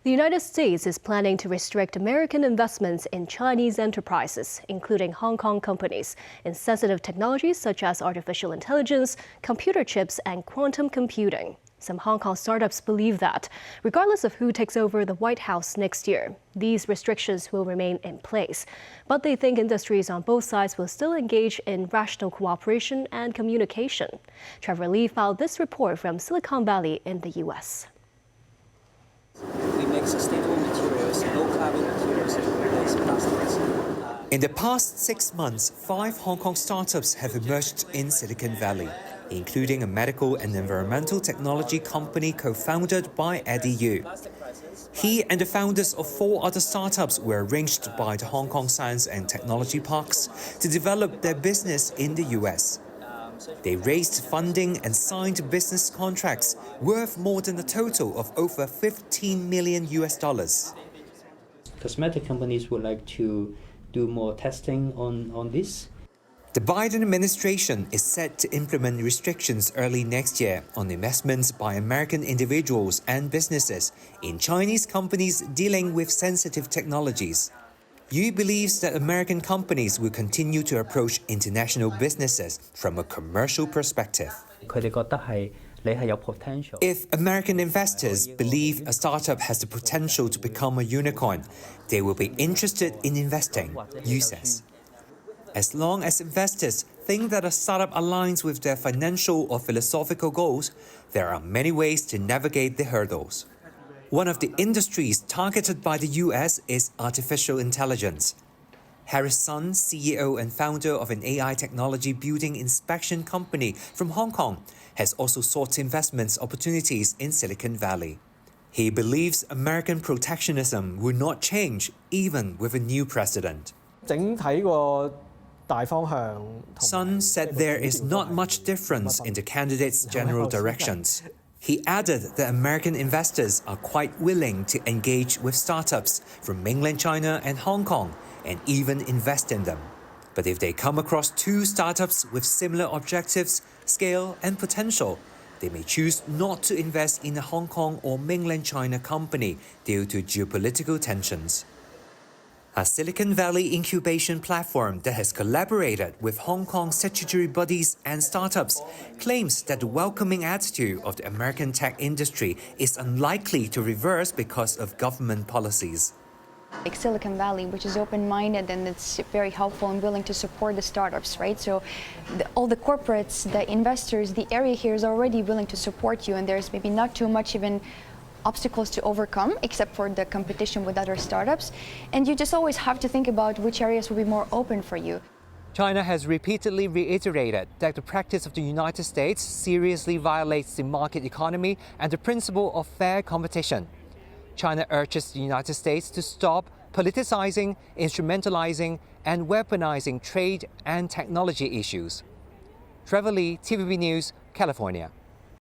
The United States is planning to restrict American investments in Chinese enterprises, including Hong Kong companies, in sensitive technologies such as artificial intelligence, computer chips, and quantum computing. Some Hong Kong startups believe that, regardless of who takes over the White House next year, these restrictions will remain in place. But they think industries on both sides will still engage in rational cooperation and communication. Trevor Lee filed this report from Silicon Valley in the U.S. We make sustainable materials, low-carbon materials, and replace plastics. In the past 6 months, 5 Hong Kong startups have emerged in Silicon Valley, including a medical and environmental technology company co-founded by Eddie Yu. He and the founders of 4 other startups were arranged by the Hong Kong Science and Technology Parks to develop their business in the US. They raised funding and signed business contracts worth more than a total of over $15 million. Cosmetic companies would like to do more testing on this. The Biden administration is set to implement restrictions early next year on investments by American individuals and businesses in Chinese companies dealing with sensitive technologies. Yu believes that American companies will continue to approach international businesses from a commercial perspective. If American investors believe a startup has the potential to become a unicorn, they will be interested in investing, Yu says. As long as investors think that a startup aligns with their financial or philosophical goals, there are many ways to navigate the hurdles. One of the industries targeted by the US is artificial intelligence. Harris Sun, CEO and founder of an AI technology building inspection company from Hong Kong, has also sought investment opportunities in Silicon Valley. He believes American protectionism will not change even with a new president. Sun said there is not much difference in the candidates' general directions. He added that American investors are quite willing to engage with startups from mainland China and Hong Kong and even invest in them. But if they come across 2 startups with similar objectives, scale, and potential, they may choose not to invest in a Hong Kong or mainland China company due to geopolitical tensions. A Silicon Valley incubation platform that has collaborated with Hong Kong statutory bodies and startups claims that the welcoming attitude of the American tech industry is unlikely to reverse because of government policies. Like Silicon Valley, which is open-minded and it's very helpful and willing to support the startups, right? So all the corporates, the investors, the area here is already willing to support you, and there's maybe not too much even obstacles to overcome, except for the competition with other startups. And you just always have to think about which areas will be more open for you. China has repeatedly reiterated that the practice of the United States seriously violates the market economy and the principle of fair competition. China urges the United States to stop politicizing, instrumentalizing, and weaponizing trade and technology issues. Trevor Lee, TVB News, California.